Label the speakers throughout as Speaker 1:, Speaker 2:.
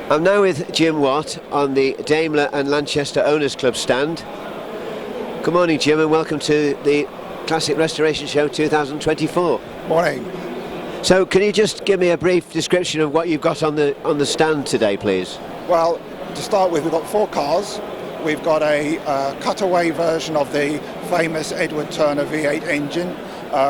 Speaker 1: I'm now with Jim Watt on the Daimler and Lanchester Owners Club stand. Good morning, Jim, and welcome to the Classic Restoration Show 2024.
Speaker 2: Morning.
Speaker 1: So can you just give me a brief description of what you've got on the stand today, please?
Speaker 2: Well, to start with, we've got 4 cars. We've got a cutaway version of the famous Edward Turner V8 engine,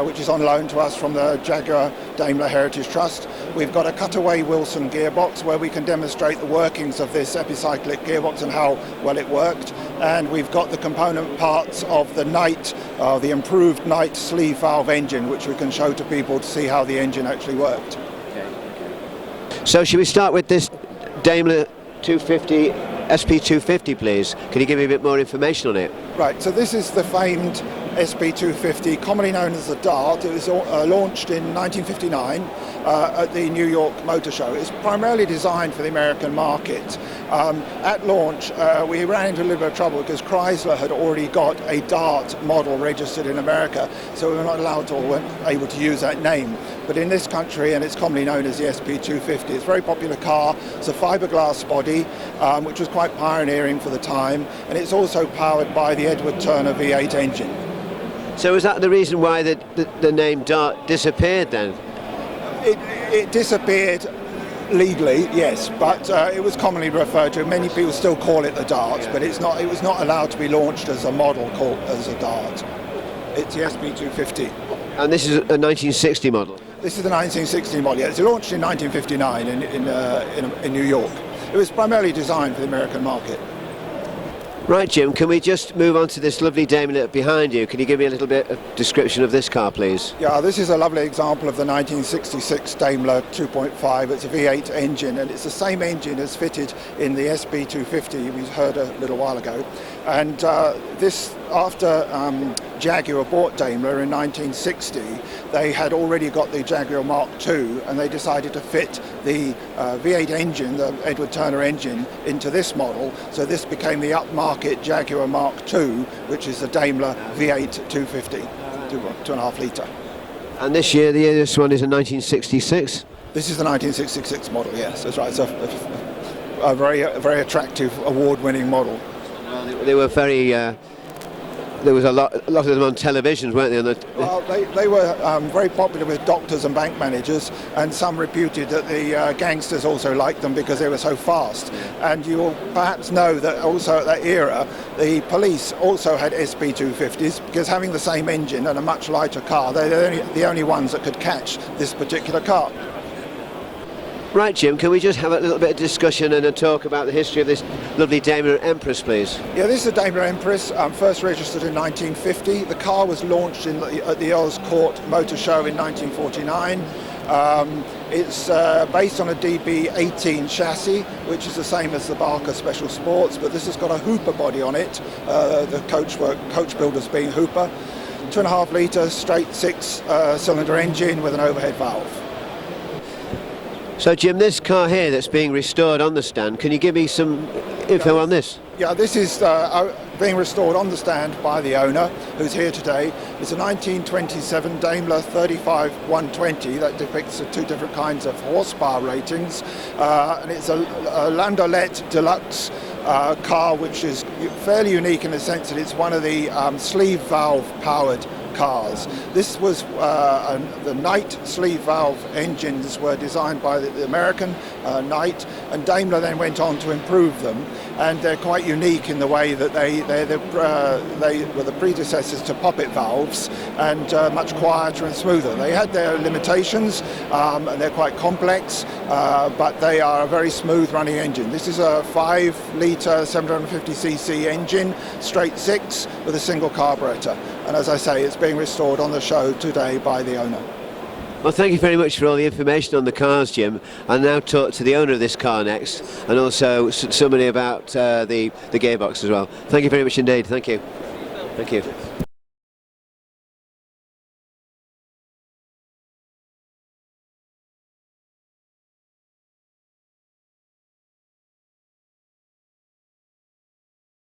Speaker 2: which is on loan to us from the Jaguar Daimler Heritage Trust. We've got a cutaway Wilson gearbox where we can demonstrate the workings of this epicyclic gearbox and how well it worked. And we've got the component parts of the the improved Knight Sleeve Valve engine, which we can show to people to see how the engine actually worked.
Speaker 1: So should we start with this Daimler 250 SP250, please? Can you give me a bit more information on it?
Speaker 2: Right, so this is the famed SP250, commonly known as the Dart. It was launched in 1959 at the New York Motor Show. It's primarily designed for the American market. At launch, we ran into a little bit of trouble because Chrysler had already got a Dart model registered in America, so we were not allowed to or weren't able to use that name. But in this country, and it's commonly known as the SP250, it's a very popular car. It's a fiberglass body, which was quite pioneering for the time, and it's also powered by the Edward Turner V8 engine.
Speaker 1: So is that the reason why the name Dart disappeared then?
Speaker 2: It disappeared legally, yes, but it was commonly referred to. Many people still call it the Dart, but it was not allowed to be launched as a model called as a Dart. It's the SP250.
Speaker 1: And this is a 1960 model?
Speaker 2: This is the 1960 model. Yeah, it was launched in 1959 in New York. It was primarily designed for the American market.
Speaker 1: Right, Jim, can we just move on to this lovely Daimler behind you? Can you give me a little bit of description of this car, please?
Speaker 2: Yeah, this is a lovely example of the 1966 Daimler 2.5. It's a V8 engine, and it's the same engine as fitted in the SP250 we heard a little while ago. And this, after Jaguar bought Daimler in 1960, they had already got the Jaguar Mark II, and they decided to fit the V8 engine, the Edward Turner engine, into this model. So this became the upmarket Jaguar Mark II, which is the Daimler V8 250, 2.5 litre.
Speaker 1: And this year, this one is a 1966?
Speaker 2: This is the 1966 model, yes, that's right. It's a very attractive, award-winning model.
Speaker 1: Well, they were very... there was a lot of them on televisions, weren't they?
Speaker 2: Well, they were very popular with doctors and bank managers, and some reputed that the gangsters also liked them because they were so fast. And you will perhaps know that also at that era, the police also had SP250s, because having the same engine and a much lighter car, they're the only ones that could catch this particular car.
Speaker 1: Right, Jim, can we just have a little bit of discussion and a talk about the history of this lovely Daimler Empress, please?
Speaker 2: Yeah, this is the Daimler Empress, first registered in 1950. The car was launched at the Earls Court Motor Show in 1949. It's based on a DB18 chassis, which is the same as the Barker Special Sports, but this has got a Hooper body on it, the coach builders being Hooper. 2.5 litre straight 6 cylinder engine with an overhead valve.
Speaker 1: So, Jim, this car here that's being restored on the stand, can you give me some info on this?
Speaker 2: Yeah, this is being restored on the stand by the owner, who's here today. It's a 1927 Daimler 35-120 that depicts the 2 different kinds of horsepower ratings, and it's a Landaulet Deluxe car, which is fairly unique in the sense that it's one of the sleeve valve powered cars. This was the Knight Sleeve Valve engines were designed by the American Knight, and Daimler then went on to improve them, and they're quite unique in the way that they were the predecessors to poppet valves, and much quieter and smoother. They had their limitations, and they're quite complex, but they are a very smooth running engine. This is a 5 litre 750cc engine, straight 6 with a single carburetor, and as I say, it's being restored on the show today by the owner.
Speaker 1: Well, thank you very much for all the information on the cars, Jim. I'll now talk to the owner of this car next, and also somebody about the gearbox as well. Thank you very much indeed. Thank you. Thank you.